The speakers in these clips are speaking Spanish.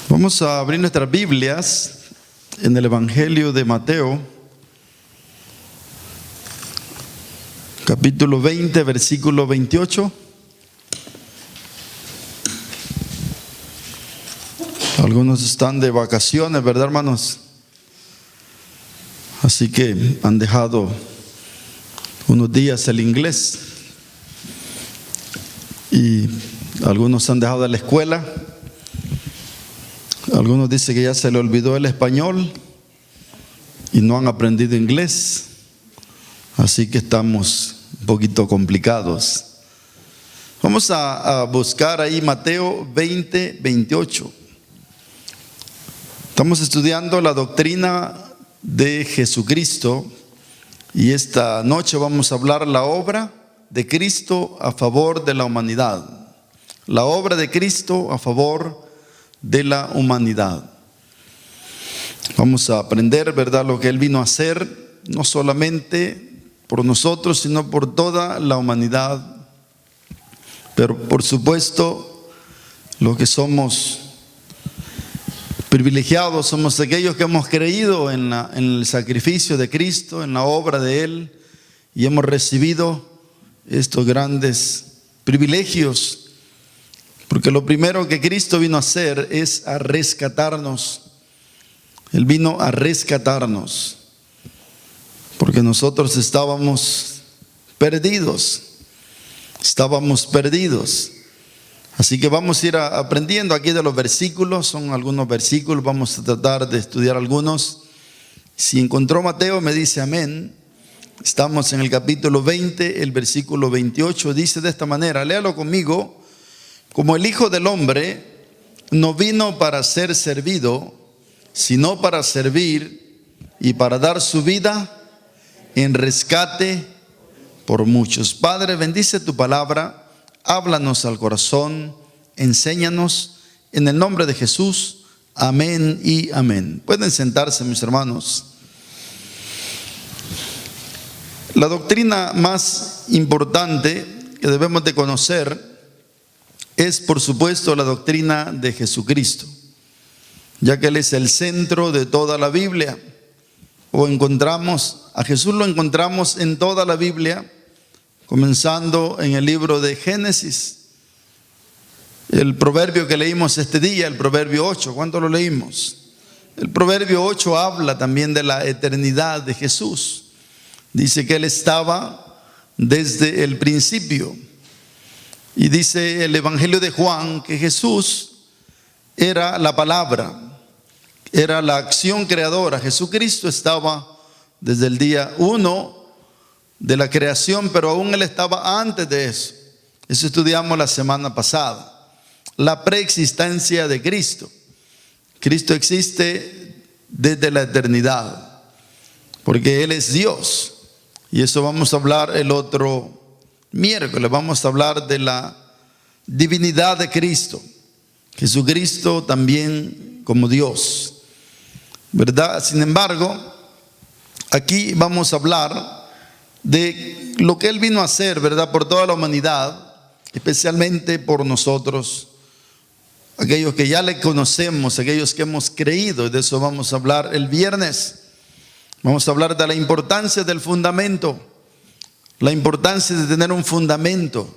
Vamos a abrir nuestras Biblias en el Evangelio de Mateo, capítulo 20, versículo 28. Algunos están de vacaciones, ¿verdad, hermanos? Así que han dejado unos días el inglés y algunos han dejado la escuela. Algunos dicen que ya se le olvidó el español y no han aprendido inglés, así que estamos un poquito complicados. Vamos a buscar ahí Mateo 20, 28. Estamos estudiando la doctrina de Jesucristo y esta noche vamos a hablar la obra de Cristo a favor de la humanidad. La obra de Cristo a favor de la humanidad. Vamos a aprender, ¿verdad?, lo que Él vino a hacer, no solamente por nosotros, sino por toda la humanidad. Pero por supuesto, los que somos privilegiados somos aquellos que hemos creído en el sacrificio de Cristo, en la obra de Él, y hemos recibido estos grandes privilegios. Porque lo primero que Cristo vino a hacer es a rescatarnos. Él vino a rescatarnos. Porque nosotros estábamos perdidos. Así que vamos a ir aprendiendo aquí de los versículos. Son algunos versículos. Vamos a tratar de estudiar algunos. Si encontró Mateo, me dice amén. Estamos en el capítulo 20, el versículo 28. Dice de esta manera, léalo conmigo. Como el Hijo del Hombre no vino para ser servido, sino para servir y para dar su vida en rescate por muchos. Padre, bendice tu palabra, háblanos al corazón, enséñanos en el nombre de Jesús. Amén y amén. Pueden sentarse, mis hermanos. La doctrina más importante que debemos de conocer es, por supuesto, la doctrina de Jesucristo, ya que Él es el centro de toda la Biblia. A Jesús lo encontramos en toda la Biblia, comenzando en el libro de Génesis. El proverbio que leímos este día, el proverbio 8, ¿cuánto lo leímos? El proverbio 8 habla también de la eternidad de Jesús. Dice que Él estaba desde el principio. Y dice el Evangelio de Juan que Jesús era la palabra, era la acción creadora. Jesucristo estaba desde el día 1 de la creación, pero aún Él estaba antes de eso. Eso estudiamos la semana pasada. La preexistencia de Cristo. Cristo existe desde la eternidad, porque Él es Dios. Y eso vamos a hablar el otro miércoles. Vamos a hablar de la divinidad de Cristo. Jesucristo también como Dios, ¿verdad? Sin embargo, aquí vamos a hablar de lo que Él vino a hacer, ¿verdad?, por toda la humanidad, especialmente por nosotros, aquellos que ya le conocemos, aquellos que hemos creído. De eso vamos a hablar el viernes. Vamos a hablar de la importancia del fundamento. La importancia de tener un fundamento,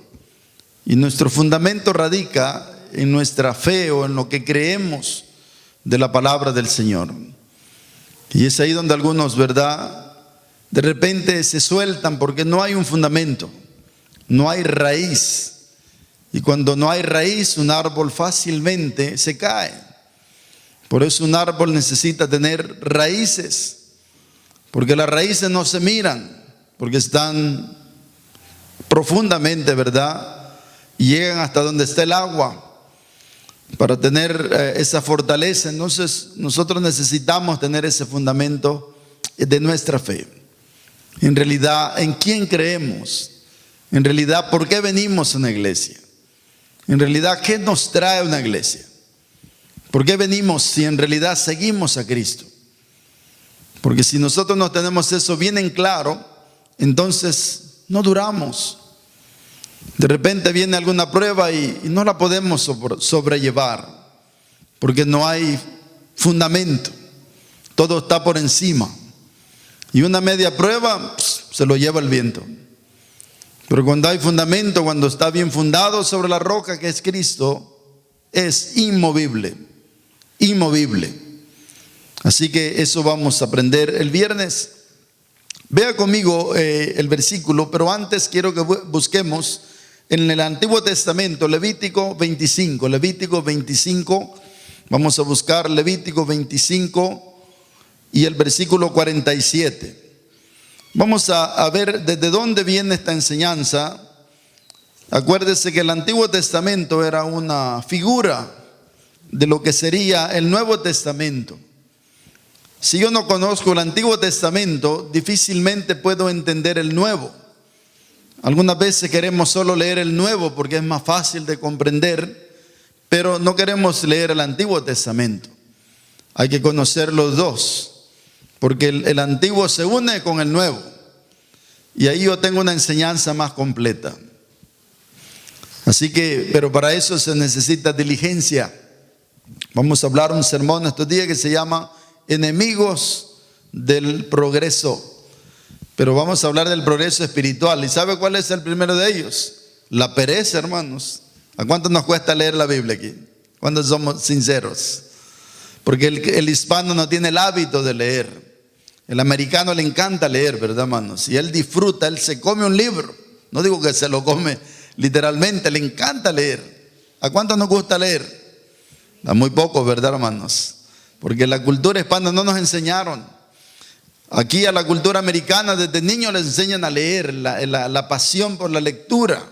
y nuestro fundamento radica en nuestra fe o en lo que creemos de la palabra del Señor. Y es ahí donde algunos, ¿verdad?, de repente se sueltan porque no hay un fundamento, no hay raíz. Y cuando no hay raíz, un árbol fácilmente se cae. Por eso un árbol necesita tener raíces, porque las raíces no se miran, porque están profundamente, ¿verdad?, y llegan hasta donde está el agua para tener esa fortaleza. Entonces nosotros necesitamos tener ese fundamento de nuestra fe. En realidad, ¿en quién creemos? En realidad, ¿por qué venimos a una iglesia? En realidad, ¿qué nos trae una iglesia? ¿Por qué venimos si en realidad seguimos a Cristo? Porque si nosotros no tenemos eso bien en claro, entonces no duramos. De repente viene alguna prueba y no la podemos sobrellevar. porque no hay fundamento, todo está por encima. Y una media prueba se lo lleva el viento. Pero cuando hay fundamento, cuando está bien fundado sobre la roca que es Cristo, es inmovible, inmovible. Así que eso vamos a aprender el viernes. Vea conmigo el versículo, pero antes quiero que busquemos en el Antiguo Testamento, Levítico 25. Levítico 25, vamos a buscar Levítico 25 y el versículo 47. Vamos a ver desde dónde viene esta enseñanza. Acuérdese que el Antiguo Testamento era una figura de lo que sería el Nuevo Testamento. Si yo no conozco el Antiguo Testamento, difícilmente puedo entender el Nuevo. Algunas veces queremos solo leer el Nuevo porque es más fácil de comprender, pero no queremos leer el Antiguo Testamento. Hay que conocer los dos, porque el Antiguo se une con el Nuevo. Y ahí yo tengo una enseñanza más completa. Así que, pero para eso se necesita diligencia. Vamos a hablar un sermón estos días que se llama Enemigos del Progreso. Pero vamos a hablar del progreso espiritual. ¿Y sabe cuál es el primero de ellos? La pereza, hermanos. ¿A cuánto nos cuesta leer la Biblia aquí? ¿Cuántos somos sinceros? Porque el hispano no tiene el hábito de leer. El americano le encanta leer, ¿verdad, hermanos? Y él disfruta, él se come un libro. No digo que se lo come literalmente, le encanta leer. ¿A cuánto nos gusta leer? A muy pocos, ¿verdad, hermanos? Porque la cultura hispana no nos enseñaron. Aquí a la cultura americana desde niños les enseñan a leer, la pasión por la lectura.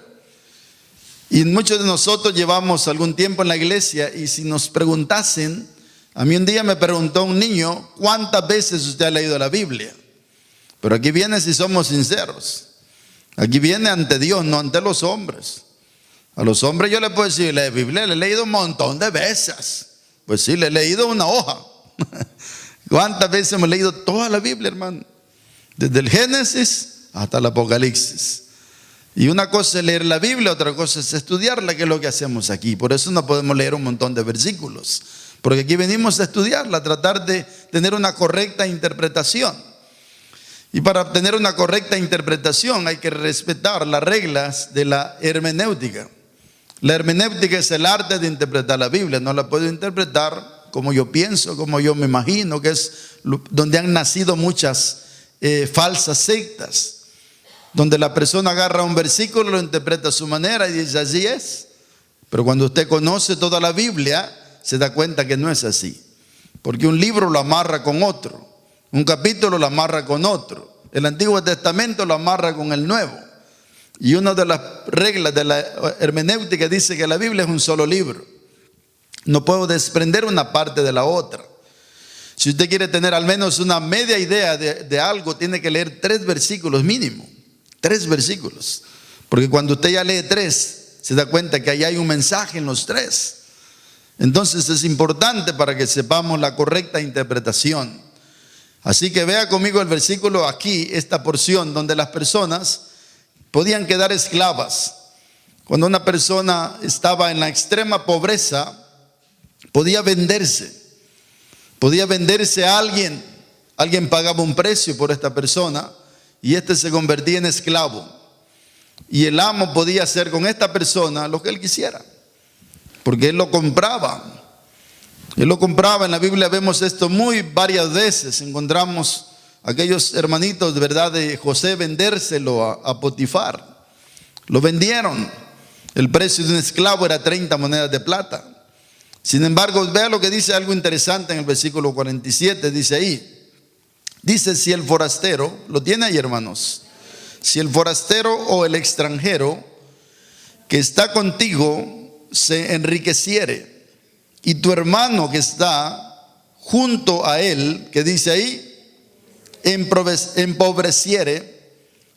Y muchos de nosotros llevamos algún tiempo en la iglesia y si nos preguntasen, a mí un día me preguntó un niño, ¿cuántas veces usted ha leído la Biblia? Pero aquí viene si somos sinceros. Aquí viene ante Dios, no ante los hombres. A los hombres yo les puedo decir, la Biblia la he leído un montón de veces. Pues sí, le he leído una hoja. ¿Cuántas veces hemos leído toda la Biblia, hermano? Desde el Génesis hasta el Apocalipsis. Y una cosa es leer la Biblia, otra cosa es estudiarla, que es lo que hacemos aquí. Por eso no podemos leer un montón de versículos. Porque aquí venimos a estudiarla, a tratar de tener una correcta interpretación. Y para obtener una correcta interpretación hay que respetar las reglas de la hermenéutica. La hermenéutica es el arte de interpretar la Biblia. No la puedo interpretar como yo pienso, como yo me imagino, que es donde han nacido muchas falsas sectas. Donde la persona agarra un versículo, lo interpreta a su manera y dice así es. Pero cuando usted conoce toda la Biblia, se da cuenta que no es así. Porque un libro lo amarra con otro. Un capítulo lo amarra con otro. El Antiguo Testamento lo amarra con el Nuevo. Y una de las reglas de la hermenéutica dice que la Biblia es un solo libro. No puedo desprender una parte de la otra. Si usted quiere tener al menos una media idea de algo, tiene que leer 3 versículos mínimo. 3 versículos. Porque cuando usted ya lee 3, se da cuenta que ahí hay un mensaje en los 3. Entonces es importante para que sepamos la correcta interpretación. Así que vea conmigo el versículo aquí, esta porción donde las personas podían quedar esclavas. Cuando una persona estaba en la extrema pobreza, podía venderse a alguien. Alguien pagaba un precio por esta persona y este se convertía en esclavo. Y el amo podía hacer con esta persona lo que él quisiera, porque él lo compraba. Él lo compraba. En la Biblia vemos esto muy varias veces. Encontramos aquellos hermanitos, de verdad, de José vendérselo a Potifar. Lo vendieron. El precio de un esclavo era 30 monedas de plata. Sin embargo, vea lo que dice algo interesante en el versículo 47. Dice ahí, dice, si el forastero, lo tiene ahí, hermanos, si el forastero o el extranjero que está contigo se enriqueciere y tu hermano que está junto a él, que dice ahí, empobreciere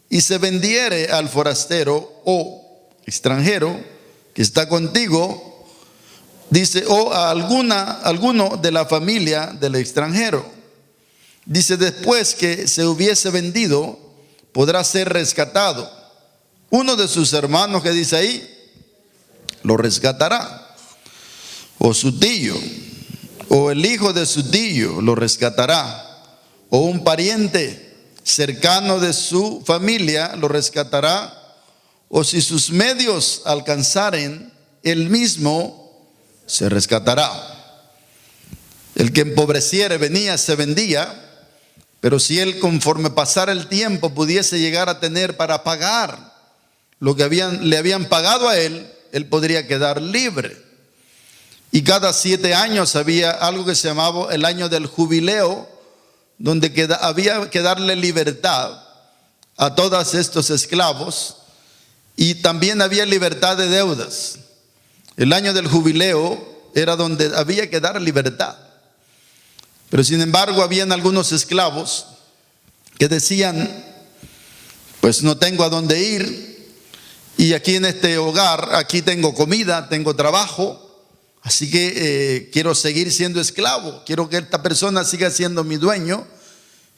y se vendiere al forastero o extranjero que está contigo, dice, o a alguno de la familia del extranjero, dice, después que se hubiese vendido, podrá ser rescatado. Uno de sus hermanos, que dice ahí, lo rescatará, o su tío. o el hijo de su tío lo rescatará, o un pariente cercano de su familia lo rescatará, o si sus medios alcanzaren, él mismo se rescatará. El que empobreciere venía, se vendía, pero si él conforme pasara el tiempo pudiese llegar a tener para pagar lo que le habían pagado a él, él podría quedar libre. Y cada 7 años había algo que se llamaba el año del jubileo, donde había que darle libertad a todos estos esclavos, y también había libertad de deudas. El año del jubileo era donde había que dar libertad. Pero sin embargo habían algunos esclavos que decían, pues no tengo a dónde ir, y aquí en este hogar, aquí tengo comida, tengo trabajo, así que quiero seguir siendo esclavo, quiero que esta persona siga siendo mi dueño.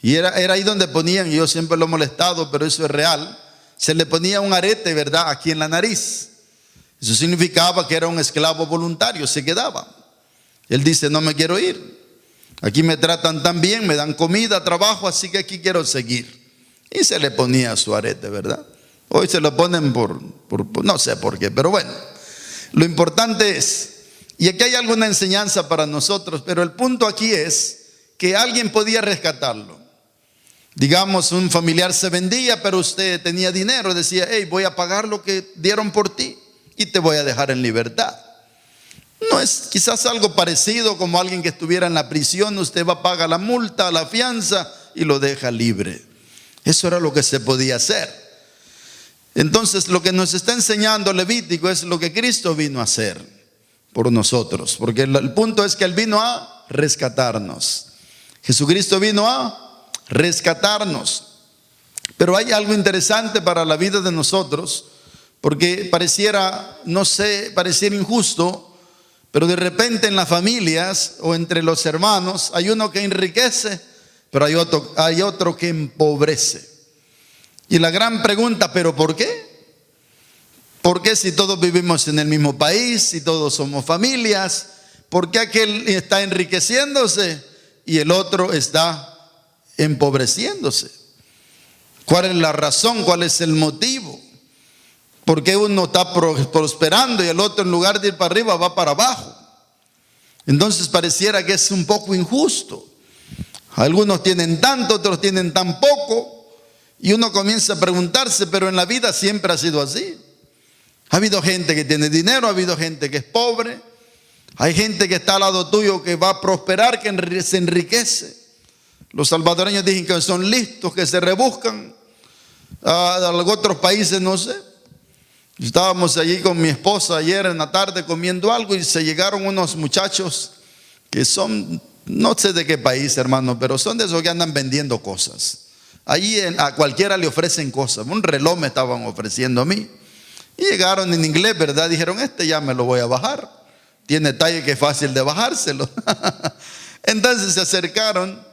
Y era ahí donde ponían, y yo siempre lo he molestado, pero eso es real, se le ponía un arete, ¿verdad?, aquí en la nariz. Eso significaba que era un esclavo voluntario, se quedaba. Él dice, no me quiero ir. Aquí me tratan tan bien, me dan comida, trabajo, así que aquí quiero seguir. Y se le ponía su arete, ¿verdad? Hoy se lo ponen por no sé por qué, pero bueno. Lo importante es, y aquí hay alguna enseñanza para nosotros, pero el punto aquí es que alguien podía rescatarlo. Digamos, un familiar se vendía, pero usted tenía dinero, decía, hey, voy a pagar lo que dieron por ti y te voy a dejar en libertad. No es quizás algo parecido como alguien que estuviera en la prisión, usted va a pagar la multa, la fianza y lo deja libre. Eso era lo que se podía hacer. Entonces lo que nos está enseñando Levítico es lo que Cristo vino a hacer por nosotros, porque el punto es que Él vino a rescatarnos. Jesucristo vino a rescatarnos. Pero hay algo interesante para la vida de nosotros, porque pareciera, no sé, pareciera injusto, pero de repente en las familias o entre los hermanos hay uno que enriquece, pero hay otro que empobrece. Y la gran pregunta, ¿pero por qué? ¿Por qué si todos vivimos en el mismo país, si todos somos familias? ¿Por qué aquel está enriqueciéndose y el otro está empobreciéndose? ¿Cuál es la razón? ¿Cuál es el motivo? ¿Por qué uno está prosperando y el otro en lugar de ir para arriba va para abajo? Entonces pareciera que es un poco injusto. Algunos tienen tanto, otros tienen tan poco, y uno comienza a preguntarse, pero en la vida siempre ha sido así. Ha habido gente que tiene dinero, ha habido gente que es pobre, hay gente que está al lado tuyo que va a prosperar, que se enriquece. Los salvadoreños dicen que son listos, que se rebuscan. Otros países no sé. Estábamos allí con mi esposa ayer en la tarde comiendo algo y se llegaron unos muchachos que son, no sé de qué país, hermano, pero son de esos que andan vendiendo cosas. Allí a cualquiera le ofrecen cosas. Un reloj me estaban ofreciendo a mí. Y llegaron en inglés, ¿verdad? Dijeron, ya me lo voy a bajar. Tiene talle que es fácil de bajárselo. Entonces se acercaron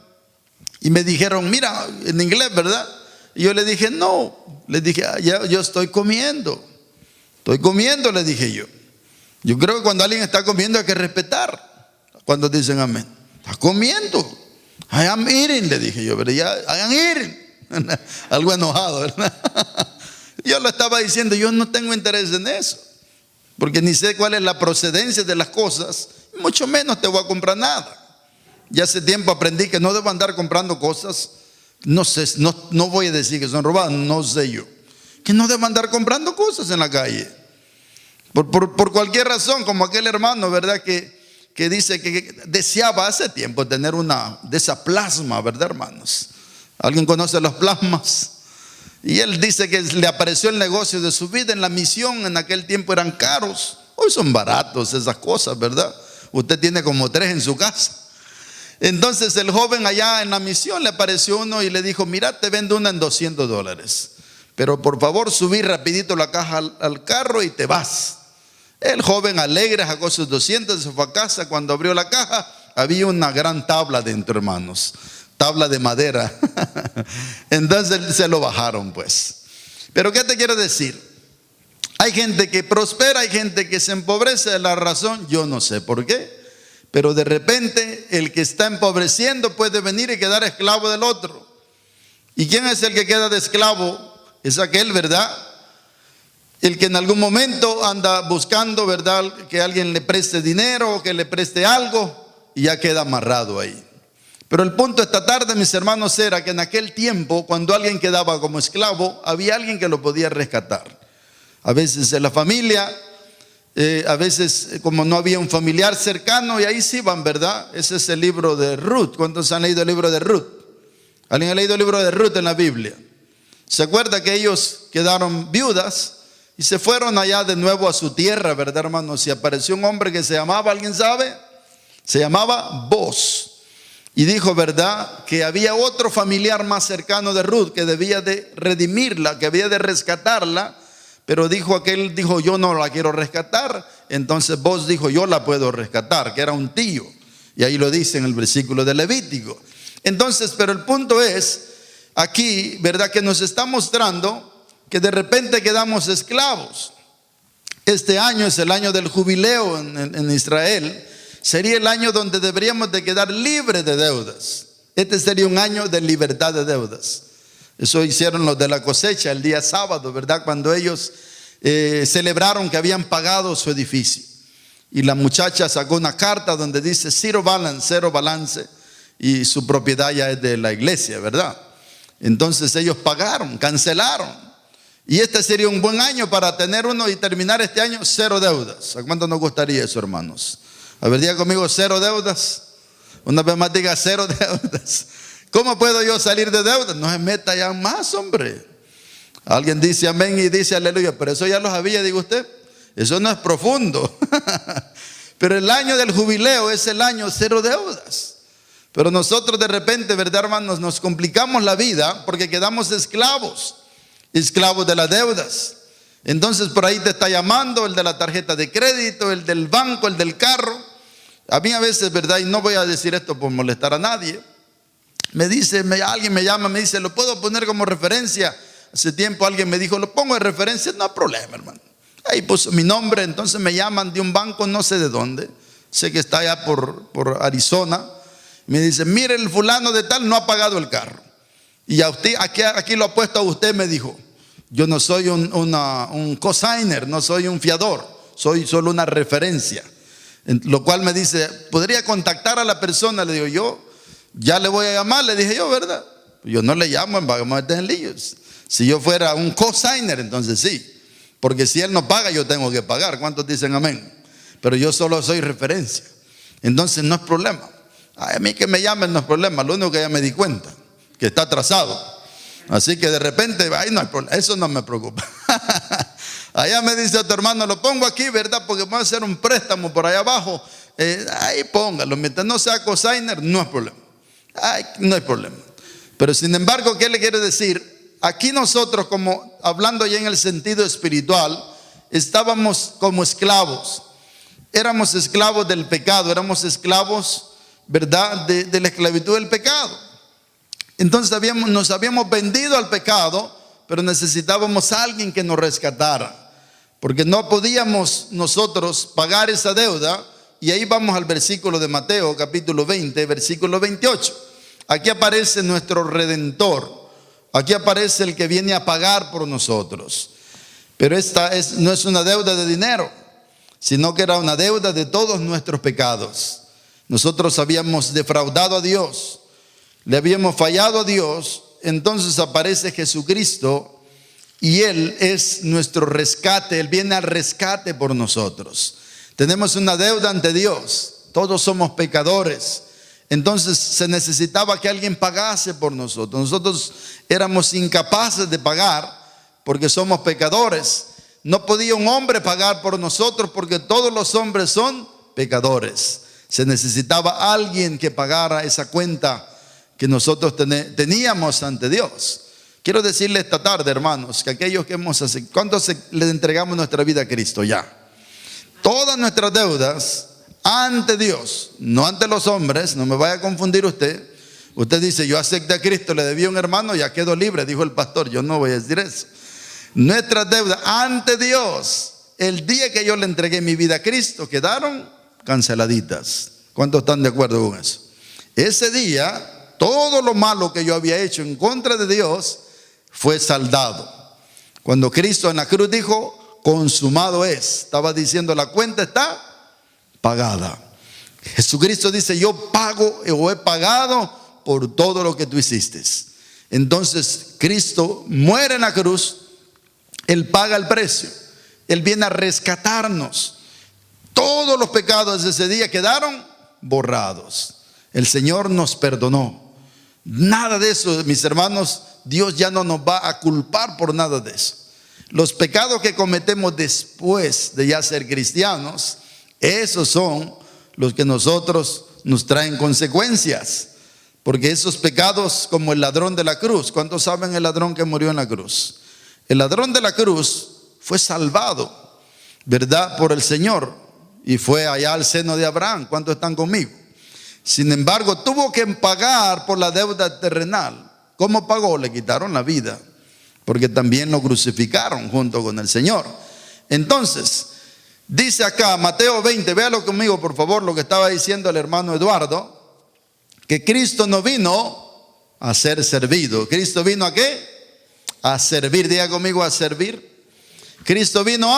y me dijeron, mira, en inglés, ¿verdad? Y yo le dije, no. Les dije, yo estoy comiendo. Estoy comiendo, le dije yo. Yo creo que cuando alguien está comiendo hay que respetar. Cuando dicen amén. Está comiendo. I am eating, le dije yo, pero ya, I am eating. Algo enojado, ¿verdad? Yo lo estaba diciendo, yo no tengo interés en eso. Porque ni sé cuál es la procedencia de las cosas. Mucho menos te voy a comprar nada. Ya hace tiempo aprendí que no debo andar comprando cosas. No sé, no voy a decir que son robadas, no sé yo. Que no debo andar comprando cosas en la calle. Por cualquier razón, como aquel hermano, ¿verdad? Que dice que deseaba hace tiempo tener una de esas plasmas, ¿verdad, hermanos? ¿Alguien conoce los plasmas? Y él dice que le apareció el negocio de su vida en la misión. En aquel tiempo eran caros. Hoy son baratos esas cosas, ¿verdad? Usted tiene como 3 en su casa. Entonces el joven allá en la misión le apareció uno y le dijo, mira, te vendo una en $200. Pero por favor subí rapidito la caja al carro y te vas. El joven alegre sacó sus 200, se fue a casa. Cuando abrió la caja había una gran tabla dentro, hermanos. Tabla de madera. Entonces se lo bajaron pues. Pero ¿qué te quiero decir? Hay gente que prospera, hay gente que se empobrece. La razón yo no sé por qué, Pero de repente el que está empobreciendo puede venir y quedar esclavo del otro. ¿Y quién es el que queda de esclavo? Es aquel, ¿verdad? El que en algún momento anda buscando, ¿verdad?, que alguien le preste dinero o que le preste algo y ya queda amarrado ahí. Pero el punto esta tarde, mis hermanos, era que en aquel tiempo, cuando alguien quedaba como esclavo, había alguien que lo podía rescatar. A veces en la familia, a veces como no había un familiar cercano, y ahí sí van, ¿verdad? Ese es el libro de Ruth. ¿Cuántos han leído el libro de Ruth? ¿Alguien ha leído el libro de Ruth en la Biblia? ¿Se acuerda que ellos quedaron viudas y se fueron allá de nuevo a su tierra, ¿verdad, hermanos? Y apareció un hombre que se llamaba, ¿alguien sabe? Se llamaba Boaz. Y dijo, ¿verdad?, que había otro familiar más cercano de Ruth que debía de redimirla, que había de rescatarla. Pero aquel dijo, yo no la quiero rescatar. Entonces Boaz dijo, yo la puedo rescatar, que era un tío. Y ahí lo dice en el versículo de Levítico. Entonces, pero el punto es, aquí, ¿verdad?, que nos está mostrando que de repente quedamos esclavos. Este año es el año del jubileo en Israel. Sería el año donde deberíamos de quedar libres de deudas. Este sería un año de libertad de deudas. Eso hicieron los de la cosecha el día sábado, ¿verdad?, cuando ellos celebraron que habían pagado su edificio. Y la muchacha sacó una carta donde dice cero balance, y su propiedad ya es de la iglesia, ¿verdad? Entonces ellos pagaron, cancelaron. Y este sería un buen año para tener uno y terminar este año cero deudas. ¿A cuánto nos gustaría eso, hermanos? A ver, diga conmigo, cero deudas. Una vez más diga, cero deudas. ¿Cómo puedo yo salir de deudas? No se meta ya más, hombre. Alguien dice amén y dice aleluya, pero eso ya lo sabía, digo usted. Eso no es profundo. Pero el año del jubileo es el año cero deudas. Pero nosotros de repente, ¿verdad, hermanos?, nos complicamos la vida porque quedamos esclavos de las deudas. Entonces por ahí te está llamando el de la tarjeta de crédito, el del banco, el del carro. A mí a veces, ¿verdad?, y no voy a decir esto por molestar a nadie, alguien me llama, me dice, ¿lo puedo poner como referencia? Hace tiempo alguien me dijo, ¿lo pongo de referencia? No hay problema, hermano. Ahí puso mi nombre. Entonces me llaman de un banco, no sé de dónde, sé que está allá por Arizona. Me dice, mire, el fulano de tal no ha pagado el carro. Y a usted, aquí lo ha puesto a usted, me dijo. Yo no soy un cosigner, no soy un fiador, soy solo una referencia. Lo cual me dice, ¿podría contactar a la persona? Le digo, yo ya le voy a llamar, le dije yo, ¿verdad? Yo no le llamo, vamos a meter en líos. Si yo fuera un cosigner, entonces sí. Porque si él no paga, yo tengo que pagar. ¿Cuántos dicen amén? Pero yo solo soy referencia. Entonces no es problema. A mí que me llamen no es problema. Lo único que ya me di cuenta, que está atrasado. Así que de repente, ahí no hay problema. Eso no me preocupa. Allá me dice a tu hermano, lo pongo aquí, ¿verdad? Porque voy a hacer un préstamo por allá abajo. Ahí póngalo. Mientras no sea cosigner, no es problema. No hay problema. Pero sin embargo, ¿qué le quiere decir? Aquí nosotros, como hablando ya en el sentido espiritual, estábamos como esclavos. Éramos esclavos del pecado, éramos esclavos, ¿verdad?, de la esclavitud del pecado. Entonces nos habíamos vendido al pecado, pero necesitábamos a alguien que nos rescatara, porque no podíamos nosotros pagar esa deuda. Y ahí vamos al versículo de Mateo, capítulo 20, versículo 28. Aquí aparece nuestro Redentor. Aquí aparece el que viene a pagar por nosotros. Pero no es una deuda de dinero, sino que era una deuda de todos nuestros pecados. Nosotros habíamos defraudado a Dios, le habíamos fallado a Dios. Entonces aparece Jesucristo y Él es nuestro rescate. Él viene al rescate por nosotros. Tenemos una deuda ante Dios. Todos somos pecadores. Entonces se necesitaba que alguien pagase por nosotros. Nosotros éramos incapaces de pagar porque somos pecadores. No podía un hombre pagar por nosotros porque todos los hombres son pecadores. Se necesitaba alguien que pagara esa cuenta que nosotros teníamos ante Dios. Quiero decirle esta tarde, hermanos, que aquellos que ¿cuántos le entregamos nuestra vida a Cristo ya? Todas nuestras deudas ante Dios, no ante los hombres. No me vaya a confundir usted. Usted dice, yo acepté a Cristo, le debí a un hermano, ya quedo libre, dijo el pastor. Yo no voy a decir eso. Nuestras deudas ante Dios, el día que yo le entregué mi vida a Cristo, quedaron canceladitas. ¿Cuántos están de acuerdo con eso? Ese día, todo lo malo que yo había hecho en contra de Dios fue saldado. Cuando Cristo en la cruz dijo, consumado es, estaba diciendo, la cuenta está pagada. Jesucristo dice, yo pago o he pagado por todo lo que tú hiciste. Entonces Cristo muere en la cruz, Él paga el precio, Él viene a rescatarnos. Todos los pecados de ese día quedaron borrados. El Señor nos perdonó. Nada de eso, mis hermanos, Dios ya no nos va a culpar por nada de eso. Los pecados que cometemos después de ya ser cristianos, esos son los que nosotros nos traen consecuencias. Porque esos pecados, como el ladrón de la cruz, ¿cuántos saben el ladrón que murió en la cruz? El ladrón de la cruz fue salvado, ¿verdad?, por el Señor, y fue allá al seno de Abraham. ¿Cuántos están conmigo? Sin embargo, tuvo que pagar por la deuda terrenal. ¿Cómo pagó? Le quitaron la vida, porque también lo crucificaron junto con el Señor. Entonces, dice acá, Mateo 20, véalo conmigo por favor, lo que estaba diciendo el hermano Eduardo, que Cristo no vino a ser servido. ¿Cristo vino a qué? A servir. Diga conmigo, a servir. Cristo vino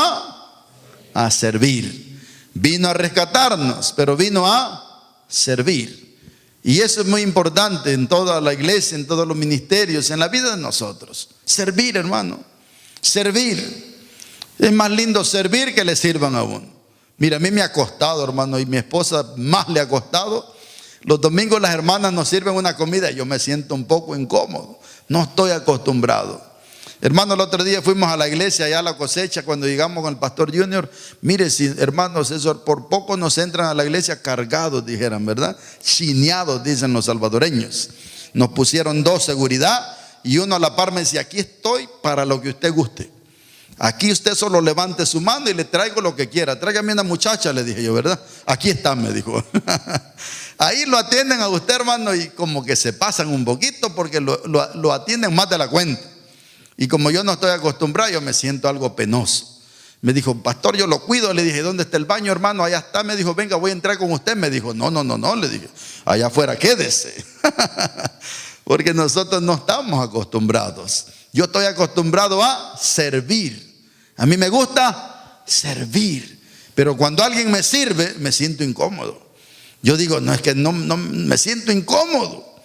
a servir. Vino a rescatarnos, pero vino a servir. Y eso es muy importante en toda la iglesia, en todos los ministerios, en la vida de nosotros. Servir, hermano. Servir. Es más lindo servir que le sirvan a uno. Mira, a mí me ha costado, hermano, y mi esposa más le ha costado. Los domingos las hermanas nos sirven una comida y yo me siento un poco incómodo. No estoy acostumbrado. Hermano, el otro día fuimos a la iglesia, allá a la cosecha, cuando llegamos con el pastor Junior. Mire, si, hermanos, eso por poco nos entran a la iglesia cargados, dijeran, ¿verdad? Chineados, dicen los salvadoreños. Nos pusieron 2 seguridad y uno a la par me decía, aquí estoy para lo que usted guste. Aquí usted solo levante su mano y le traigo lo que quiera. Tráigame una muchacha, le dije yo, ¿verdad? Aquí está, me dijo. Ahí lo atienden a usted, hermano, y como que se pasan un poquito porque lo atienden más de la cuenta. Y como yo no estoy acostumbrado, yo me siento algo penoso. Me dijo, pastor, yo lo cuido. Le dije, ¿dónde está el baño, hermano? Allá está. Me dijo, venga, voy a entrar con usted. Me dijo, no, le dije, allá afuera quédese. Porque nosotros no estamos acostumbrados. Yo estoy acostumbrado a servir. A mí me gusta servir. Pero cuando alguien me sirve, me siento incómodo. Yo digo, no, es que no me siento incómodo.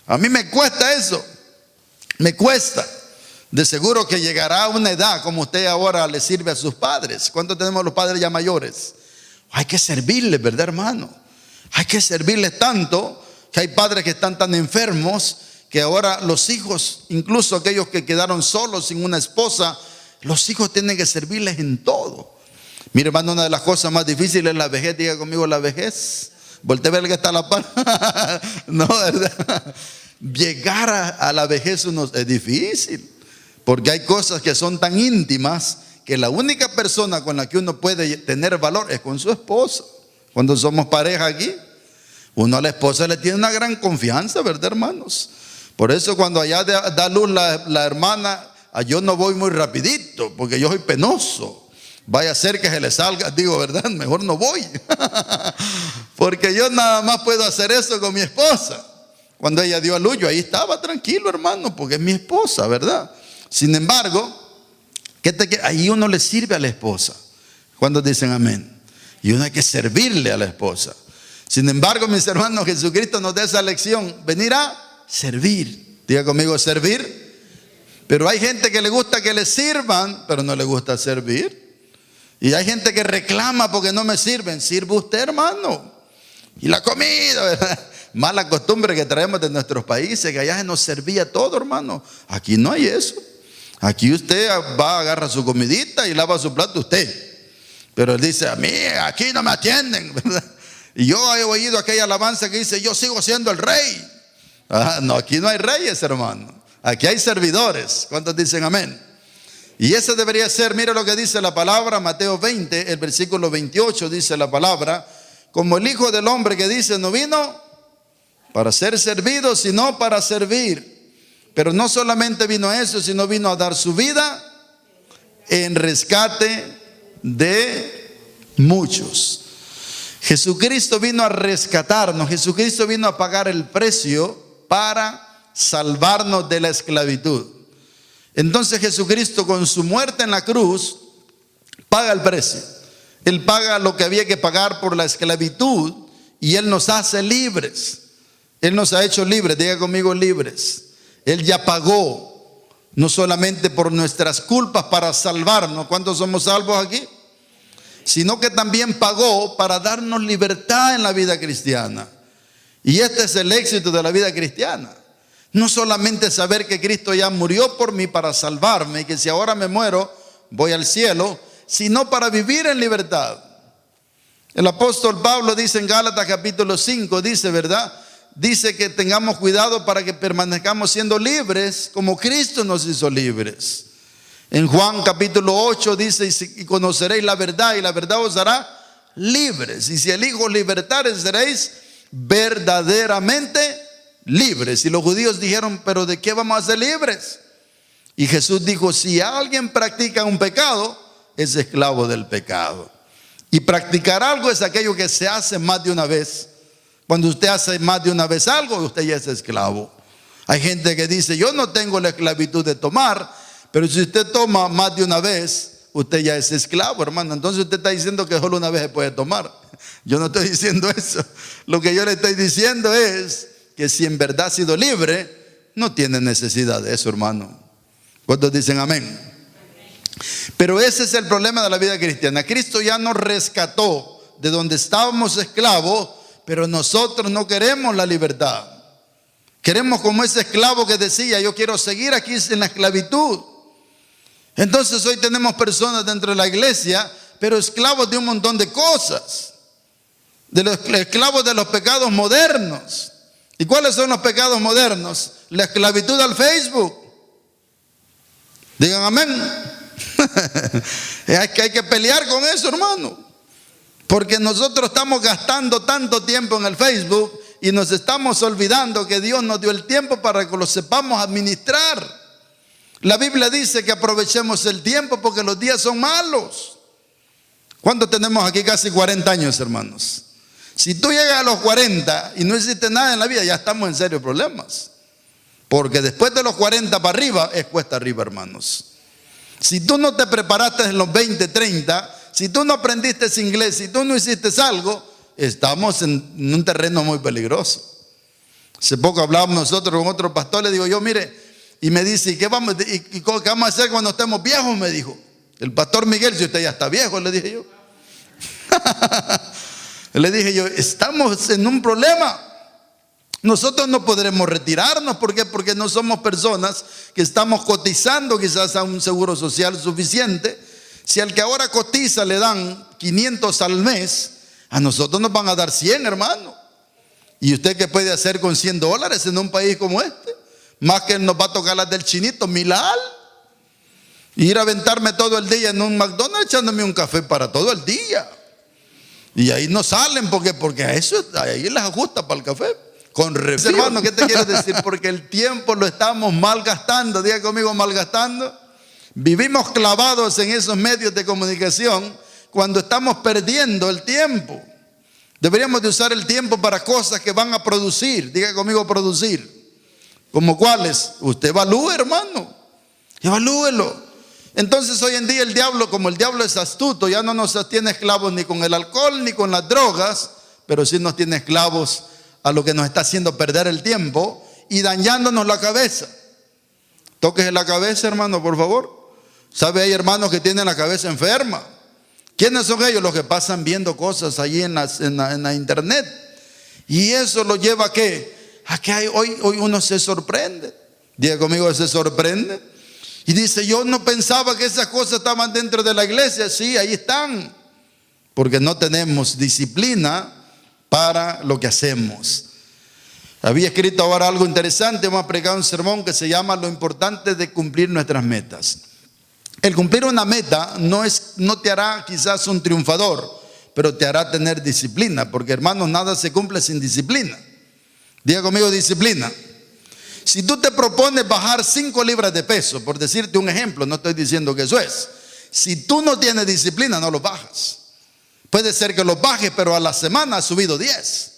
A mí me cuesta eso. Me cuesta. De seguro que llegará a una edad como usted ahora le sirve a sus padres. ¿Cuántos tenemos los padres ya mayores? Hay que servirles, ¿verdad, hermano? Hay que servirles tanto que hay padres que están tan enfermos que ahora los hijos, incluso aquellos que quedaron solos sin una esposa, los hijos tienen que servirles en todo. Mire, hermano, una de las cosas más difíciles es la vejez. Diga conmigo, la vejez. Voltea a ver que está a la par. No, ¿verdad? Llegar a la vejez es difícil. Porque hay cosas que son tan íntimas que la única persona con la que uno puede tener valor es con su esposa. Cuando somos pareja aquí, uno a la esposa le tiene una gran confianza, ¿verdad, hermanos? Por eso cuando allá da luz la hermana, yo no voy muy rapidito porque yo soy penoso. Vaya a ser que se le salga, digo, ¿verdad? Mejor no voy. Porque yo nada más puedo hacer eso con mi esposa. Cuando ella dio a luz, yo ahí estaba tranquilo, hermano, porque es mi esposa, ¿verdad? Sin embargo, ahí uno le sirve a la esposa. Cuando dicen amén. Y uno hay que servirle a la esposa. Sin embargo, mis hermanos, Jesucristo nos da esa lección. Venir a servir. Diga conmigo, servir. Pero hay gente que le gusta que le sirvan, pero no le gusta servir. Y hay gente que reclama porque no me sirven. Sirve usted, hermano. Y la comida, ¿verdad? Mala costumbre que traemos de nuestros países, que allá se nos servía todo, hermano. Aquí no hay eso. Aquí usted va, agarra su comidita y lava su plato usted. Pero él dice, a mí aquí no me atienden, ¿verdad? Y yo he oído aquella alabanza que dice, yo sigo siendo el rey. No, aquí no hay reyes, hermano. Aquí hay servidores. ¿Cuántos dicen amén? Y ese debería ser, mire lo que dice la palabra, Mateo 20, el versículo 28, dice la palabra, como el Hijo del Hombre que dice, no vino para ser servido, sino para servir. Pero no solamente vino a eso, sino vino a dar su vida en rescate de muchos. Jesucristo vino a rescatarnos, Jesucristo vino a pagar el precio para salvarnos de la esclavitud. Entonces Jesucristo con su muerte en la cruz paga el precio. Él paga lo que había que pagar por la esclavitud y Él nos hace libres. Él nos ha hecho libres, diga conmigo libres. Él ya pagó, no solamente por nuestras culpas para salvarnos. ¿Cuántos somos salvos aquí? Sino que también pagó para darnos libertad en la vida cristiana. Y este es el éxito de la vida cristiana. No solamente saber que Cristo ya murió por mí para salvarme y que si ahora me muero voy al cielo, sino para vivir en libertad. El apóstol Pablo dice en Gálatas capítulo 5, dice, ¿verdad? Dice que tengamos cuidado para que permanezcamos siendo libres como Cristo nos hizo libres. En Juan capítulo 8 dice, y conoceréis la verdad y la verdad os hará libres. Y si el Hijo os libertare, seréis verdaderamente libres. Y los judíos dijeron, ¿pero de qué vamos a ser libres? Y Jesús dijo, si alguien practica un pecado, es esclavo del pecado. Y practicar algo es aquello que se hace más de una vez. Cuando usted hace más de una vez algo, usted ya es esclavo. Hay gente que dice, yo no tengo la esclavitud de tomar, pero si usted toma más de una vez, usted ya es esclavo, hermano. Entonces usted está diciendo que solo una vez se puede tomar. Yo no estoy diciendo eso. Lo que yo le estoy diciendo es que si en verdad ha sido libre, no tiene necesidad de eso, hermano. ¿Cuántos dicen amén? Pero ese es el problema de la vida cristiana. Cristo ya nos rescató de donde estábamos esclavos, pero nosotros no queremos la libertad. Queremos como ese esclavo que decía, yo quiero seguir aquí en la esclavitud. Entonces hoy tenemos personas dentro de la iglesia, pero esclavos de un montón de cosas. De los esclavos de los pecados modernos. ¿Y cuáles son los pecados modernos? La esclavitud al Facebook. Digan amén. Hay que pelear con eso, hermano. Porque nosotros estamos gastando tanto tiempo en el Facebook y nos estamos olvidando que Dios nos dio el tiempo para que lo sepamos administrar. La Biblia dice que aprovechemos el tiempo porque los días son malos. ¿Cuántos tenemos aquí? Casi 40 años, hermanos. Si tú llegas a los 40 y no hiciste nada en la vida, ya estamos en serios problemas. Porque después de los 40 para arriba, es cuesta arriba, hermanos. Si tú no te preparaste en los 20, 30, si tú no aprendiste inglés, si tú no hiciste algo, estamos en un terreno muy peligroso. Hace poco hablábamos nosotros con otro pastor, le digo yo, mire, y me dice, ¿y qué vamos a hacer cuando estemos viejos? Me dijo. El pastor Miguel, si usted ya está viejo, le dije yo. Le dije yo, estamos en un problema. Nosotros no podremos retirarnos. ¿Por qué? Porque no somos personas que estamos cotizando quizás a un seguro social suficiente. Si al que ahora cotiza le dan 500 al mes, a nosotros nos van a dar 100, hermano. ¿Y usted qué puede hacer con $100 en un país como este? Más que nos va a tocar las del chinito, Milal. Ir a aventarme todo el día en un McDonald's echándome un café para todo el día. Y ahí no salen porque a eso ahí les ajusta para el café. Con refri. Hermano, ¿qué te quiero decir? Porque el tiempo lo estamos malgastando. Diga conmigo, malgastando. Vivimos clavados en esos medios de comunicación cuando estamos perdiendo el tiempo. Deberíamos de usar el tiempo para cosas que van a producir. Diga conmigo, producir. ¿Como cuáles? Usted evalúe, hermano. Evalúelo. Entonces hoy en día el diablo, como el diablo es astuto, ya no nos tiene esclavos ni con el alcohol ni con las drogas, pero sí nos tiene esclavos a lo que nos está haciendo perder el tiempo y dañándonos la cabeza. Tóquese la cabeza, hermano, por favor. ¿Sabe? Hay hermanos que tienen la cabeza enferma. ¿Quiénes son ellos? Los que pasan viendo cosas allí en la internet. Y eso lo lleva a ¿qué? A que hoy uno se sorprende. Diga conmigo, se sorprende. Y dice, yo no pensaba que esas cosas estaban dentro de la iglesia. Sí, ahí están. Porque no tenemos disciplina para lo que hacemos. Había escrito ahora algo interesante. Hemos predicado un sermón que se llama lo importante de cumplir nuestras metas. El cumplir una meta no te hará quizás un triunfador, pero te hará tener disciplina. Porque, hermanos, nada se cumple sin disciplina. Diga conmigo, disciplina. Si tú te propones bajar 5 libras de peso, por decirte un ejemplo, no estoy diciendo que eso es. Si tú no tienes disciplina, no lo bajas. Puede ser que los baje, pero a la semana ha subido 10.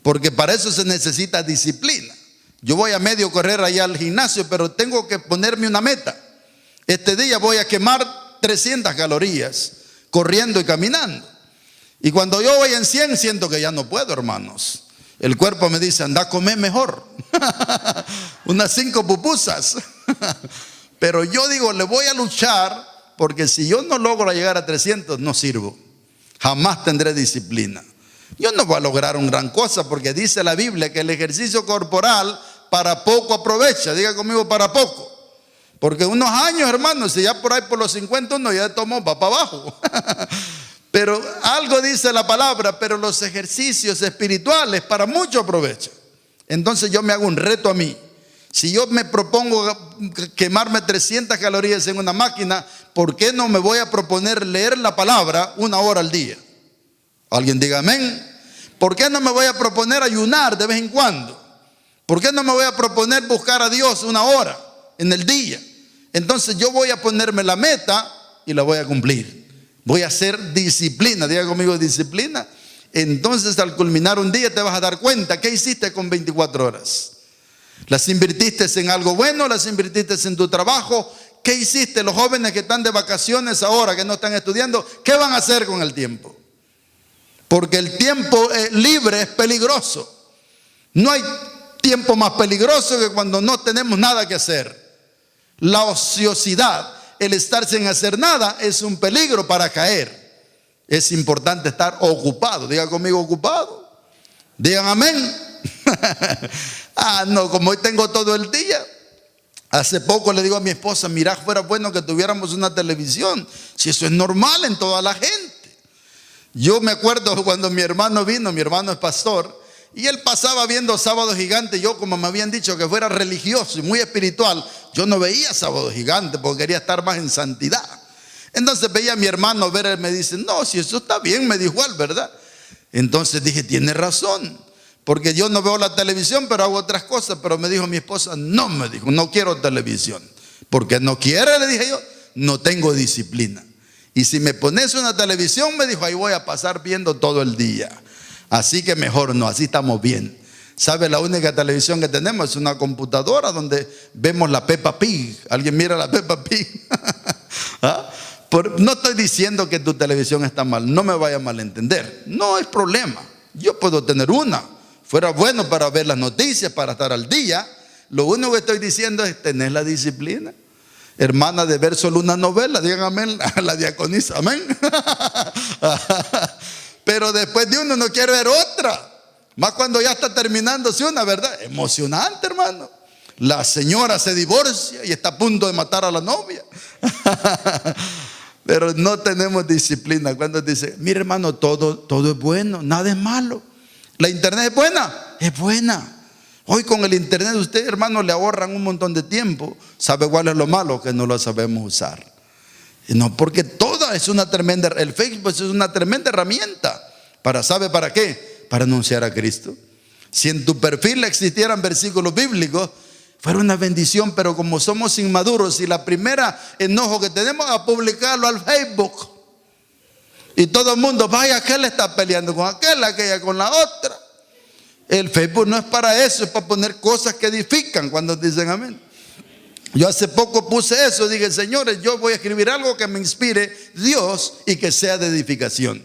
Porque para eso se necesita disciplina. Yo voy a medio correr allá al gimnasio, pero tengo que ponerme una meta. Este día voy a quemar 300 calorías corriendo y caminando. Y cuando yo voy en 100, siento que ya no puedo, hermanos. El cuerpo me dice, anda a comer mejor. Unas 5 pupusas. Pero yo digo, le voy a luchar, porque si yo no logro llegar a 300, no sirvo. Jamás tendré disciplina. Yo no voy a lograr una gran cosa, porque dice la Biblia que el ejercicio corporal para poco aprovecha. Diga conmigo, para poco. Porque unos años, hermanos, si ya por ahí por los 50 uno ya tomó, va para abajo. Pero algo dice la palabra, pero los ejercicios espirituales para mucho aprovechan. Entonces yo me hago un reto a mí. Si yo me propongo quemarme 300 calorías en una máquina, ¿por qué no me voy a proponer leer la palabra 1 hora al día? Alguien diga amén. ¿Por qué no me voy a proponer ayunar de vez en cuando? ¿Por qué no me voy a proponer buscar a Dios 1 hora en el día? Entonces yo voy a ponerme la meta y la voy a cumplir. Voy a hacer disciplina. Diga conmigo, disciplina. Entonces al culminar un día te vas a dar cuenta qué hiciste con 24 horas. ¿Las invertiste en algo bueno? ¿Las invertiste en tu trabajo? ¿Qué hiciste? Los jóvenes que están de vacaciones ahora, que no están estudiando, ¿qué van a hacer con el tiempo? Porque el tiempo libre es peligroso. No hay tiempo más peligroso que cuando no tenemos nada que hacer. La ociosidad, el estar sin hacer nada, es un peligro para caer. Es importante estar ocupado. Diga conmigo, ocupado. Digan amén. No, como hoy tengo todo el día. Hace poco le digo a mi esposa, mira, fuera bueno que tuviéramos una televisión. Si eso es normal en toda la gente. Yo me acuerdo cuando mi hermano vino, mi hermano es pastor, y él pasaba viendo Sábado Gigante. Yo, como me habían dicho que fuera religioso y muy espiritual, yo no veía Sábado Gigante porque quería estar más en santidad. Entonces veía a mi hermano ver, él me dice, no, si eso está bien, me dijo él, ¿verdad? Entonces dije, tiene razón, porque yo no veo la televisión, pero hago otras cosas. Pero me dijo mi esposa, no, me dijo, no quiero televisión. Porque no quiere, le dije yo, no tengo disciplina. Y si me pones una televisión, me dijo, ahí voy a pasar viendo todo el día. Así que mejor no, así estamos bien. ¿Sabe? La única televisión que tenemos es una computadora donde vemos la Peppa Pig. ¿Alguien mira la Peppa Pig? ¿Ah? No estoy diciendo que tu televisión está mal, no me vaya a malentender. No es problema, yo puedo tener una. Fuera bueno para ver las noticias, para estar al día. Lo único que estoy diciendo es tener la disciplina. Hermana, de ver solo una novela, digan amén, la diaconisa, amén. Pero después de uno no quiere ver otra. Más cuando ya está terminándose una, ¿verdad? Emocionante, hermano. La señora se divorcia y está a punto de matar a la novia. Pero no tenemos disciplina. Cuando dice, mire hermano, todo es bueno, nada es malo. ¿La internet es buena? Es buena. Hoy con el internet usted, hermano, le ahorran un montón de tiempo. ¿Sabe cuál es lo malo? Que no lo sabemos usar. No, porque toda es una tremenda, el Facebook es una tremenda herramienta. ¿Sabe para qué? Para anunciar a Cristo. Si en tu perfil existieran versículos bíblicos, fuera una bendición. Pero como somos inmaduros y la primera enojo que tenemos es a publicarlo al Facebook. Y todo el mundo, vaya, aquel está peleando con aquella con la otra. El Facebook no es para eso, es para poner cosas que edifican. Cuando dicen amén. Yo hace poco puse eso, dije, señores, yo voy a escribir algo que me inspire Dios y que sea de edificación.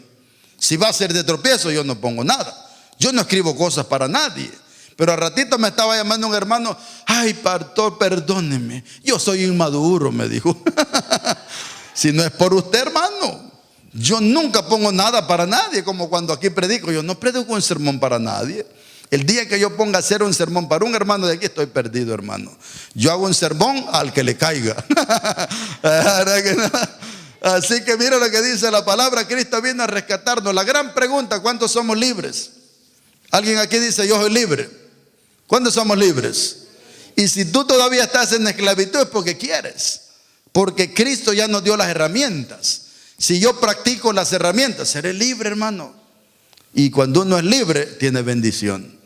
Si va a ser de tropiezo, yo no pongo nada. Yo no escribo cosas para nadie. Pero al ratito me estaba llamando un hermano, ay, pastor, perdóneme, yo soy inmaduro, me dijo. Si no es por usted, hermano. Yo nunca pongo nada para nadie, como cuando aquí predico. Yo no predico un sermón para nadie. El día que yo ponga a hacer un sermón para un hermano de aquí, estoy perdido, hermano. Yo hago un sermón al que le caiga. Así que mira lo que dice la palabra. Cristo viene a rescatarnos. La gran pregunta, ¿cuántos somos libres? Alguien aquí dice, yo soy libre. ¿Cuántos somos libres? Y si tú todavía estás en esclavitud es porque quieres. Porque Cristo ya nos dio las herramientas. Si yo practico las herramientas, seré libre, hermano. Y cuando uno es libre, tiene bendición.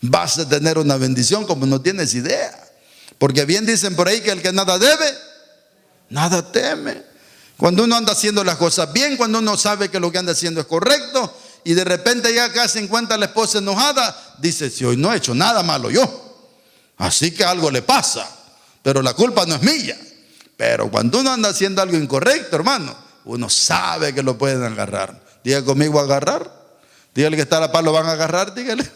Vas a tener una bendición como no tienes idea. Porque bien dicen por ahí que el que nada debe, nada teme. Cuando uno anda haciendo las cosas bien, cuando uno sabe que lo que anda haciendo es correcto, y de repente ya acá se encuentra la esposa enojada, dice, si hoy no he hecho nada malo yo, así que algo le pasa, pero la culpa no es mía. Pero cuando uno anda haciendo algo incorrecto, hermano, uno sabe que lo pueden agarrar. Diga conmigo, agarrar. Dígale que está a la par, lo van a agarrar, dígale.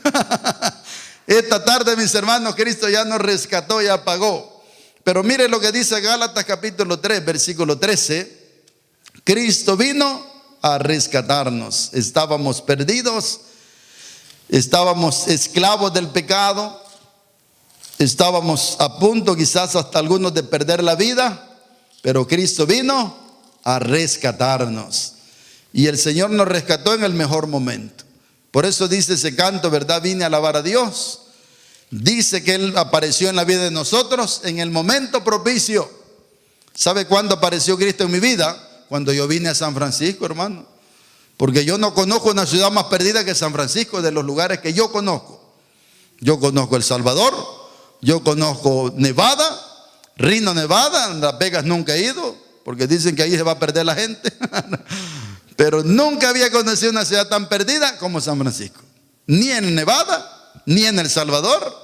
Esta tarde, mis hermanos, Cristo ya nos rescató, ya pagó. Pero mire lo que dice Gálatas capítulo 3, versículo 13. Cristo vino a rescatarnos. Estábamos perdidos, estábamos esclavos del pecado, estábamos a punto quizás hasta algunos de perder la vida, pero Cristo vino a rescatarnos. Y el Señor nos rescató en el mejor momento. Por eso dice ese canto, ¿verdad? Vine a alabar a Dios. Dice que Él apareció en la vida de nosotros en el momento propicio. ¿Sabe cuándo apareció Cristo en mi vida? Cuando yo vine a San Francisco, hermano. Porque yo no conozco una ciudad más perdida que San Francisco, de los lugares que yo conozco. Yo conozco El Salvador, yo conozco Nevada, Reno, Nevada. En Las Vegas nunca he ido, porque dicen que ahí se va a perder la gente. Pero nunca había conocido una ciudad tan perdida como San Francisco. Ni en Nevada, ni en El Salvador.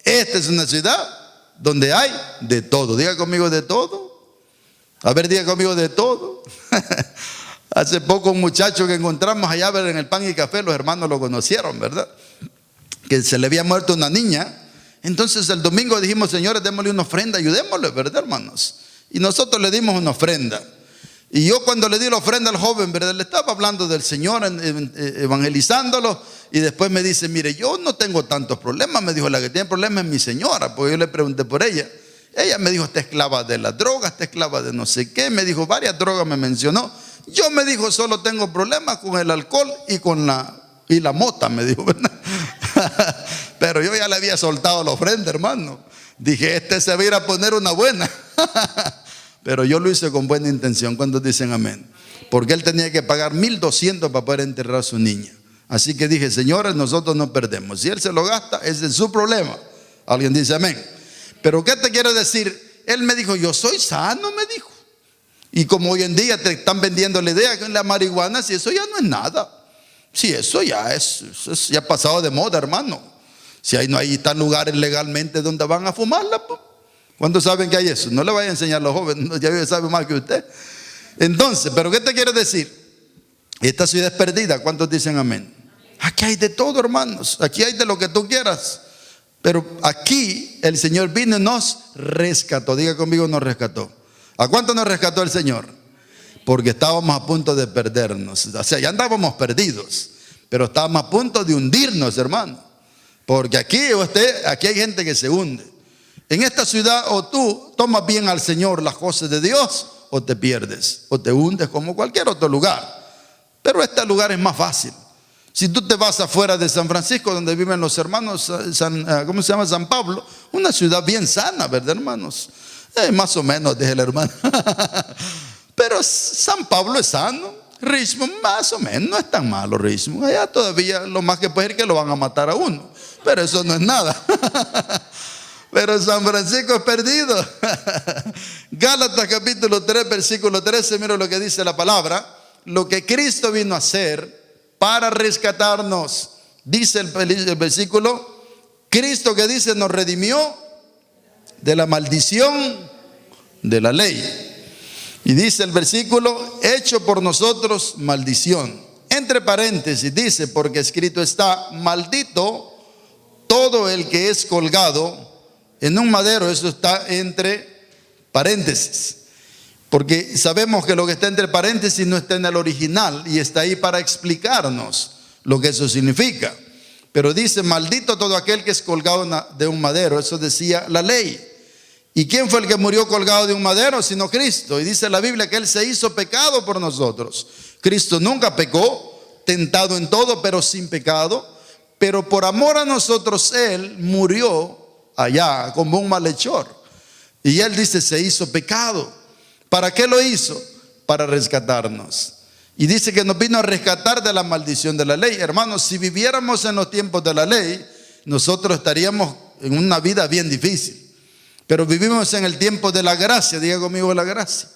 Esta es una ciudad donde hay de todo. Diga conmigo, de todo. A ver, diga conmigo, de todo. Hace poco un muchacho que encontramos allá en el Pan y Café, los hermanos lo conocieron, ¿verdad? Que se le había muerto una niña. Entonces el domingo dijimos, señores, démosle una ofrenda, ayudémosle, ¿verdad, hermanos? Y nosotros le dimos una ofrenda. Y yo cuando le di la ofrenda al joven, ¿verdad?, le estaba hablando del Señor, evangelizándolo. Y después me dice, mire, yo no tengo tantos problemas. Me dijo, la que tiene problemas es mi señora. Porque yo le pregunté por ella. Ella me dijo, está esclava de las drogas, está esclava de no sé qué. Me dijo, varias drogas me mencionó. Yo, me dijo, solo tengo problemas con el alcohol y la mota, me dijo, ¿verdad? Pero yo ya le había soltado la ofrenda, hermano. Dije, este se va a ir a poner una buena. Pero yo lo hice con buena intención. ¿Cuántos dicen amén? Porque él tenía que pagar 1,200 para poder enterrar a su niña. Así que dije, señores, nosotros no perdemos. Si él se lo gasta, ese es su problema. Alguien dice amén. Pero ¿qué te quiero decir? Él me dijo, yo soy sano, me dijo. Y como hoy en día te están vendiendo la idea que la marihuana, si eso ya no es nada. Si eso ya ya ha pasado de moda, hermano. Si ahí no hay tan lugares legalmente donde van a fumarla, pues. ¿Cuántos saben que hay eso? No le vaya a enseñar a los jóvenes, ya sabe más que usted. Entonces, ¿pero qué te quiero decir? Esta ciudad es perdida. ¿Cuántos dicen amén? Aquí hay de todo, hermanos. Aquí hay de lo que tú quieras. Pero aquí el Señor vino y nos rescató. Diga conmigo, nos rescató. ¿A cuánto nos rescató el Señor? Porque estábamos a punto de perdernos. O sea, ya andábamos perdidos, pero estábamos a punto de hundirnos, hermano. Porque aquí hay gente que se hunde. En esta ciudad, o tú tomas bien al Señor las cosas de Dios, o te pierdes, o te hundes como cualquier otro lugar. Pero este lugar es más fácil. Si tú te vas afuera de San Francisco, donde viven los hermanos, ¿cómo se llama? San Pablo, una ciudad bien sana, ¿verdad, hermanos? Más o menos, dije el hermano. Pero San Pablo es sano. Richmond, más o menos, no es tan malo Richmond. Allá todavía lo más que puede ser que lo van a matar a uno. Pero eso no es nada. Pero San Francisco es perdido. Gálatas capítulo 3, versículo 13, mira lo que dice la palabra. Lo que Cristo vino a hacer para rescatarnos. Dice el versículo, Cristo, que dice, nos redimió de la maldición de la ley. Y dice el versículo, hecho por nosotros maldición. Entre paréntesis dice, porque escrito está, maldito todo el que es colgado en un madero. Eso está entre paréntesis, porque sabemos que lo que está entre paréntesis no está en el original y está ahí para explicarnos lo que eso significa. Pero dice, maldito todo aquel que es colgado de un madero. Eso decía la ley. ¿Y quién fue el que murió colgado de un madero sino Cristo? Y dice la Biblia que Él se hizo pecado por nosotros. Cristo nunca pecó, tentado en todo, pero sin pecado. Pero por amor a nosotros Él murió allá como un malhechor. Y Él dice, se hizo pecado. ¿Para qué lo hizo? Para rescatarnos. Y dice que nos vino a rescatar de la maldición de la ley. Hermanos, si viviéramos en los tiempos de la ley, nosotros estaríamos en una vida bien difícil. Pero vivimos en el tiempo de la gracia. Diga conmigo, la gracia.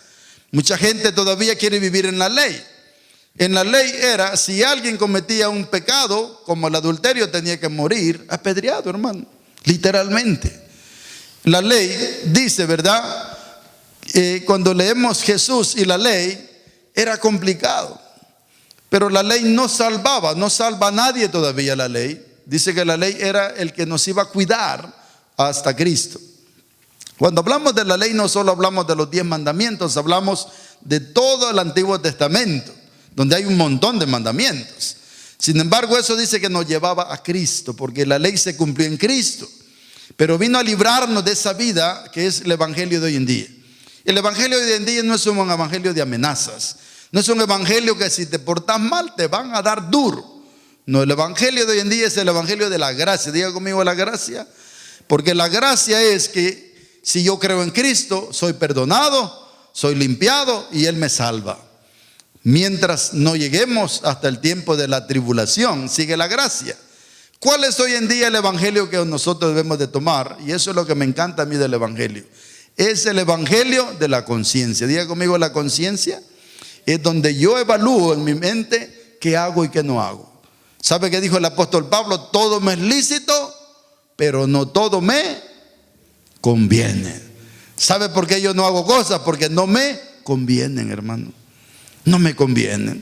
Mucha gente todavía quiere vivir en la ley. En la ley era, si alguien cometía un pecado, como el adulterio, tenía que morir apedreado, hermano, literalmente. La ley dice, ¿verdad? Cuando leemos Jesús y la ley, era complicado. Pero la ley no salvaba, no salva a nadie todavía la ley. Dice que la ley era el que nos iba a cuidar hasta Cristo. Cuando hablamos de la ley, no solo hablamos de los 10 mandamientos, hablamos de todo el Antiguo Testamento, donde hay un montón de mandamientos. Sin embargo, eso dice que nos llevaba a Cristo, porque la ley se cumplió en Cristo, pero vino a librarnos de esa vida que es el evangelio de hoy en día. El evangelio de hoy en día no es un evangelio de amenazas, no es un evangelio que si te portas mal te van a dar duro. No, el evangelio de hoy en día es el evangelio de la gracia. Diga conmigo la gracia, porque la gracia es que si yo creo en Cristo, soy perdonado, soy limpiado y Él me salva. Mientras no lleguemos hasta el tiempo de la tribulación, sigue la gracia. ¿Cuál es hoy en día el evangelio que nosotros debemos de tomar? Y eso es lo que me encanta a mí del evangelio. Es el evangelio de la conciencia. Diga conmigo, la conciencia es donde yo evalúo en mi mente qué hago y qué no hago. ¿Sabe qué dijo el apóstol Pablo? Todo me es lícito, pero no todo me conviene. ¿Sabe por qué yo no hago cosas? Porque no me convienen, hermano. No me convienen.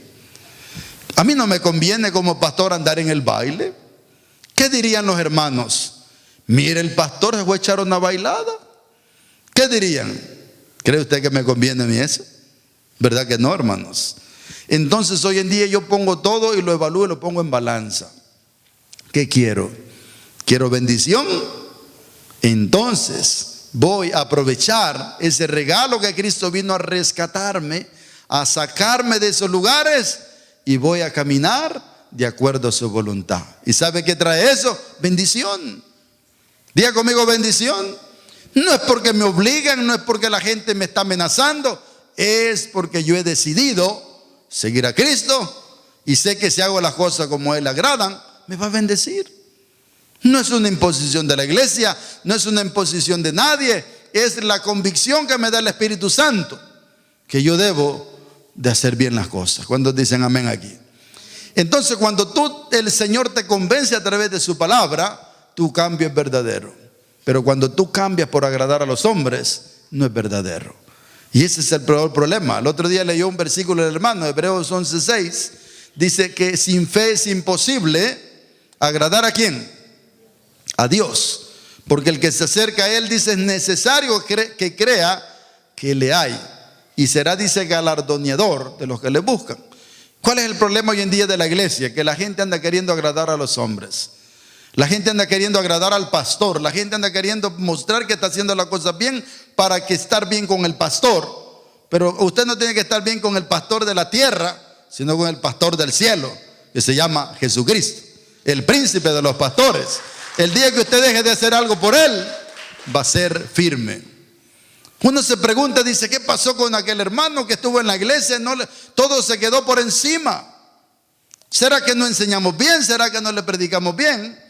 A mí no me conviene como pastor andar en el baile. ¿Qué dirían los hermanos? Mire, el pastor se fue a echar una bailada. ¿Qué dirían? ¿Cree usted que me conviene a mí eso? ¿Verdad que no, hermanos? Entonces hoy en día yo pongo todo y lo evalúo y lo pongo en balanza. ¿Qué quiero? ¿Quiero bendición? Entonces voy a aprovechar ese regalo que Cristo vino a rescatarme, a sacarme de esos lugares, y voy a caminar de acuerdo a su voluntad. ¿Y sabe qué trae eso? Bendición. Diga conmigo, bendición. No es porque me obligan, no es porque la gente me está amenazando, es porque yo he decidido seguir a Cristo y sé que si hago las cosas como a Él le agradan, me va a bendecir. No es una imposición de la iglesia, no es una imposición de nadie, es la convicción que me da el Espíritu Santo, que yo debo de hacer bien las cosas. ¿Cuántos dicen amén aquí? Entonces, cuando el Señor te convence a través de su palabra, tu cambio es verdadero. Pero cuando tú cambias por agradar a los hombres, no es verdadero. Y ese es el peor problema. El otro día leyó un versículo del hermano, Hebreos 11:6, dice que sin fe es imposible agradar ¿a quién? A Dios. Porque el que se acerca a Él, dice, es necesario que crea que le hay. Y será, dice, galardoneador de los que le buscan. ¿Cuál es el problema hoy en día de la iglesia? Que la gente anda queriendo agradar a los hombres. La gente anda queriendo agradar al pastor. La gente anda queriendo mostrar que está haciendo las cosas bien para que estar bien con el pastor. Pero usted no tiene que estar bien con el pastor de la tierra, sino con el pastor del cielo, que se llama Jesucristo, el príncipe de los pastores. El día que usted deje de hacer algo por Él, va a ser firme. Uno se pregunta, dice, ¿qué pasó con aquel hermano que estuvo en la iglesia? Todo se quedó por encima. ¿Será que no enseñamos bien? ¿Será que no le predicamos bien?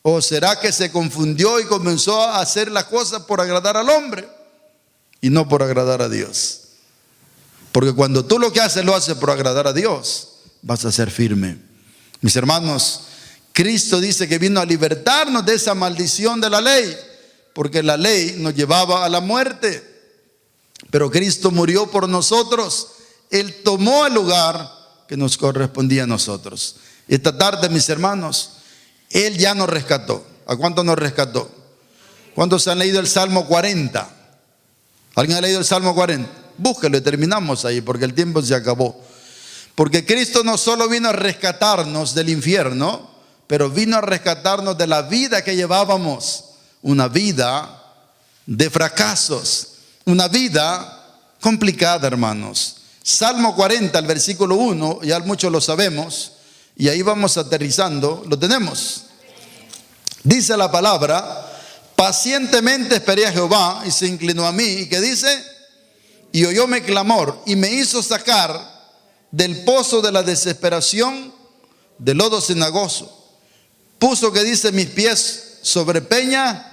¿O será que se confundió y comenzó a hacer las cosas por agradar al hombre y no por agradar a Dios? Porque cuando tú lo que haces lo haces por agradar a Dios, vas a ser firme. Mis hermanos, Cristo dice que vino a libertarnos de esa maldición de la ley, porque la ley nos llevaba a la muerte. Pero Cristo murió por nosotros. Él tomó el lugar que nos correspondía a nosotros. Esta tarde, mis hermanos, Él ya nos rescató. ¿A cuánto nos rescató? ¿Cuántos han leído el Salmo 40? ¿Alguien ha leído el Salmo 40? Búsquelo y terminamos ahí, porque el tiempo se acabó. Porque Cristo no solo vino a rescatarnos del infierno, pero vino a rescatarnos de la vida que llevábamos. Una vida de fracasos, una vida complicada, hermanos. Salmo 40, el versículo 1, ya muchos lo sabemos, y ahí vamos aterrizando, lo tenemos. Dice la palabra, pacientemente esperé a Jehová y se inclinó a mí. ¿Y qué dice? Y oyó mi clamor y me hizo sacar del pozo de la desesperación, del lodo cenagoso. Puso, que dice, mis pies sobre peña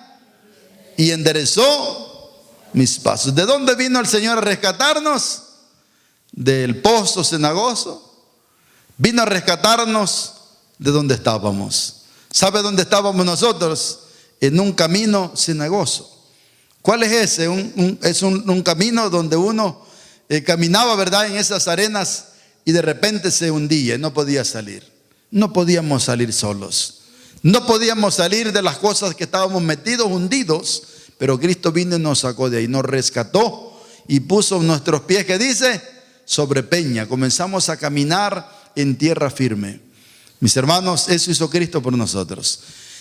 y enderezó mis pasos. ¿De dónde vino el Señor a rescatarnos? del pozo cenagoso, vino a rescatarnos de donde estábamos. ¿Sabe dónde estábamos nosotros? En un camino cenagoso. ¿Cuál es ese? Es un camino donde uno caminaba, ¿verdad?, en esas arenas y de repente se hundía y no podía salir. No podíamos salir solos. No podíamos salir de las cosas que estábamos metidos, hundidos, pero Cristo vino y nos sacó de ahí, nos rescató y puso nuestros pies, ¿qué dice? Sobre peña. Comenzamos a caminar en tierra firme. Mis hermanos, eso hizo Cristo por nosotros.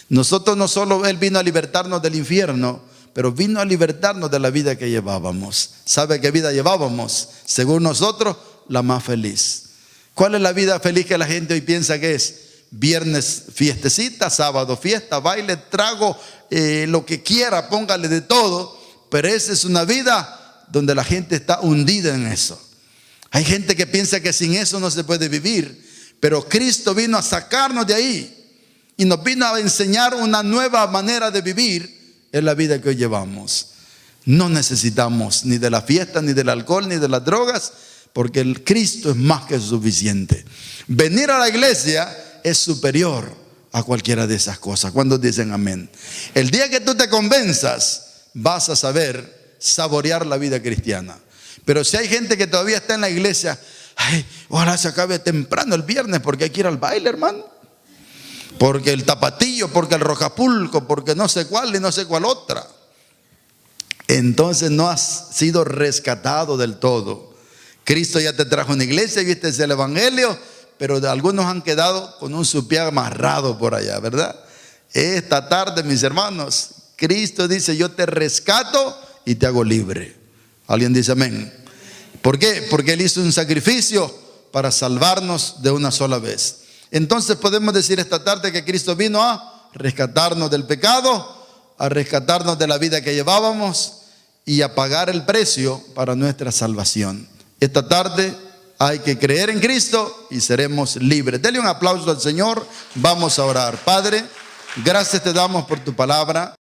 Nosotros no solo Él vino a libertarnos del infierno, pero vino a libertarnos de la vida que llevábamos. ¿Sabe qué vida llevábamos? Según nosotros, la más feliz. ¿Cuál es la vida feliz que la gente hoy piensa que es? Viernes fiestecita, sábado fiesta, baile, trago, lo que quiera, póngale de todo. Pero esa es una vida donde la gente está hundida en eso. Hay gente que piensa que sin eso no se puede vivir. Pero Cristo vino a sacarnos de ahí y nos vino a enseñar una nueva manera de vivir en la vida que hoy llevamos. No necesitamos ni de la fiesta, ni del alcohol, ni de las drogas, porque el Cristo es más que suficiente. Venir a la iglesia es superior a cualquiera de esas cosas. ¿Cuántos dicen amén? El día que tú te convenzas, vas a saber saborear la vida cristiana. Pero si hay gente que todavía está en la iglesia, ay, ojalá se acabe temprano el viernes porque hay que ir al baile, hermano. Porque el tapatillo, porque el rocapulco, porque no sé cuál y no sé cuál otra. Entonces no has sido rescatado del todo. Cristo ya te trajo una iglesia, viste el evangelio, pero algunos han quedado con un supié amarrado por allá, ¿verdad? Esta tarde, mis hermanos, Cristo dice: yo te rescato y te hago libre. ¿Alguien dice amén? ¿Por qué? Porque Él hizo un sacrificio para salvarnos de una sola vez. Entonces podemos decir esta tarde que Cristo vino a rescatarnos del pecado, a rescatarnos de la vida que llevábamos y a pagar el precio para nuestra salvación. Esta tarde hay que creer en Cristo y seremos libres. Dele un aplauso al Señor. Vamos a orar. Padre, gracias te damos por tu palabra.